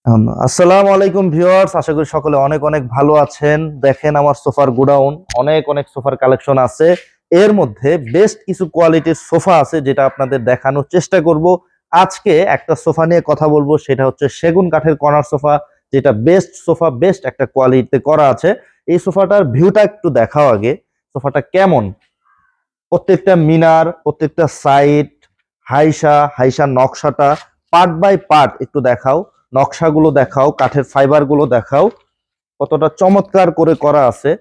আসসালামু আলাইকুম ভিউয়ার্স, আশা করি সকলে অনেক অনেক ভালো আছেন। দেখেন আমার সোফার গোডাউন, অনেক অনেক সোফার কালেকশন আছে। এর মধ্যে বেস্ট কিছু কোয়ালিটির সোফা আছে যেটা আপনাদের দেখানোর চেষ্টা করব। আজকে একটা সোফা নিয়ে কথা বলবো, সেটা হচ্ছে সেগুন কাঠের কর্নার সোফা, যেটা বেস্ট সোফা, বেস্ট একটা কোয়ালিটিতে করা আছে। এই সোফাটার ভিউটা একটু দেখাও আগে, সোফাটা কেমন। প্রত্যেকটা মিনার, প্রত্যেকটা সাইড, হাইসা হাইসা নকশাটা পার্ট বাই পার্ট একটু দেখাও। নকশাগুলো দেখাও, কাঠের ফাইবার গুলো দেখাও, কতটা চমৎকার করে করা আছে।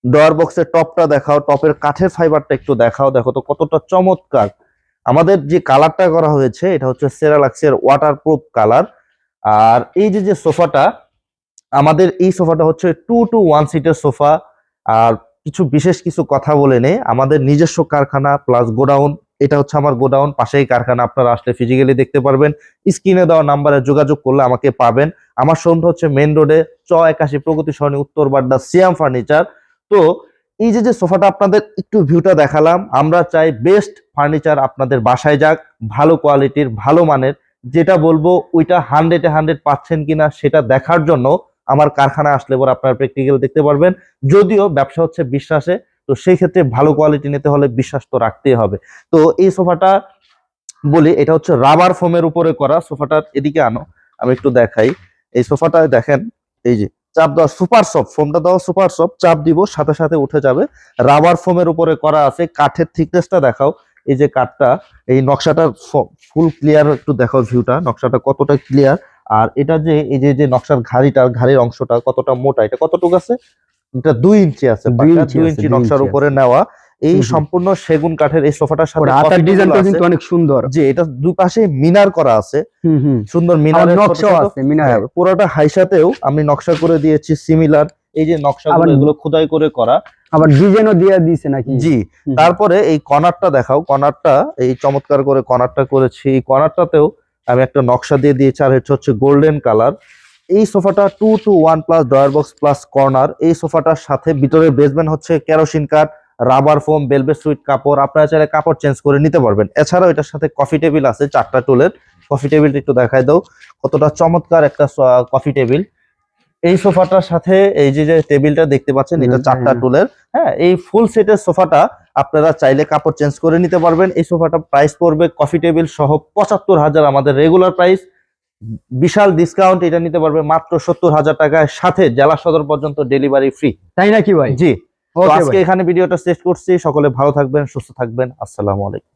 ডয়ার বক্সের টপটা দেখাও, টপের কাঠের ফাইবারটা একটু দেখাও, দেখো তো কতটা চমৎকার। আমাদের যে কালারটা করা হয়েছে এটা হচ্ছে সেরালাক্সের ওয়াটারপ্রুফ কালার। আর এই যে যে সোফাটা, আমাদের এই সোফাটা হচ্ছে 2 to 1 সিটের সোফা। আর কিছু বিশেষ কিছু কথা বলে নেই, আমাদের নিজস্ব কারখানা প্লাস গোডাউন। এটা হচ্ছে আমার গোডাউন, পাশেই কারখানা। আপনারা আসলে ফিজিক্যালি দেখতে পারবেন, স্ক্রিনে দেওয়া নাম্বারে যোগাযোগ করলে আমাকে পাবেন। আমার শোরুমটা হচ্ছে মেইন রোডে, 81 প্রগতি সরণি, উত্তর বাড্ডা, সিয়াম ফার্নিচার। তো এই যে যে সোফাটা আপনাদের একটু ভিউটা দেখালাম, আমরা চাই বেস্ট ফার্নিচার আপনাদের বাসায় যাক, ভালো কোয়ালিটির, ভালো মানের। যেটা বলবো ওইটা 100-এ 100 পাচ্ছেন কিনা সেটা দেখার জন্য আমার কারখানা আসলে পর আপনারা প্র্যাকটিক্যাল দেখতে পারবেন। যদিও ব্যবসা হচ্ছে বিশ্বাসে, তো সেই ক্ষেত্রে ভালো কোয়ালিটি নিতে হলে বিশ্বাস তো রাখতেই হবে। তো এই সোফাটা বলি, এটা হচ্ছে রাবার ফোমের উপরে করা। সোফাটার এদিকে আনো, আমি একটু দেখাই। এই সোফাটা দেখেন, এই যে চাপ দেওয়া সুপার সফট, ফোমটা দেওয়া সুপার সফট, চাপ দিব সাথে সাথে উঠে যাবে। রাবার ফোমের উপরে করা আছে। কাঠের থিকনেসটা দেখাও, এই যে কাঠটা, এই নকশাটার ফুল ক্লিয়ার একটু দেখাও ভিউটা, নকশাটা কতটা ক্লিয়ার। আর এটা যে এই যে যে নকশার ঘাড়ির অংশটা কতটা মোটা, এটা কতটুকু আছে, এটা 2 ইঞ্চি আছে, 2 ইঞ্চি নকশার উপরে নেওয়া। এই সম্পূর্ণ সেগুন কাঠের এই সোফাটার সাথে হাতার ডিজাইনটা কিন্তু অনেক সুন্দর। যে এটা দুই পাশে মিনার করা আছে, সুন্দর মিনারের নকশা আছে মিনারে। পুরোটা হাইসাতেও আমি নকশা করে দিয়েছি সিমিলার। এই যে নকশাগুলো এগুলো খোদাই করে করা, আবার ডিজাইনও দিয়ে দিয়েছে নাকি? জি। তারপরে এই কর্নারটা দেখাও, কর্নারটা এই চমৎকার করে কর্নারটা করেছি। এই কর্নারটাতেও আমি একটা নকশা দিয়ে দিয়েছি, আর হচ্ছে গোল্ডেন কালার। এই সোফাটা 2 to 1 plus drawer box plus corner. এই সোফাটার সাথে ভিতরের বেসমেন্ট হচ্ছে কেরোসিন কাঠ, রাবার ফোম, ভেলভেট সুইট কাপড়। আপনারা চাইলে কাপড় চেঞ্জ করে নিতে পারবেন। এছাড়াও এটার সাথে কফি টেবিল আছে, 4টা টুলের। কফি টেবিলটা একটু দেখাই দাও, কতটা চমৎকার একটা কফি টেবিল। এই সোফাটার সাথে এই যে যে টেবিলটা দেখতে পাচ্ছেন, এটা 4টা টুলের। হ্যাঁ, এই ফুল সেটের সোফাটা আপনারা চাইলে কাপড় চেঞ্জ করে নিতে পারবেন। এই সোফাটা প্রাইস পড়বে কফি টেবিল সহ 75,000 আমাদের রেগুলার প্রাইস। বিশাল ডিসকাউন্ট, এটা নিতে পারবে মাত্র 70,000 টাকায়, সাথে জেলা সদর পর্যন্ত ডেলিভারি ফ্রি। তাই নাকি ভাই? জি। তো আজকে এখানে ভিডিওটা শেষ করছি। সকলে ভালো থাকবেন, সুস্থ থাকবেন। আসসালামু আলাইকুম।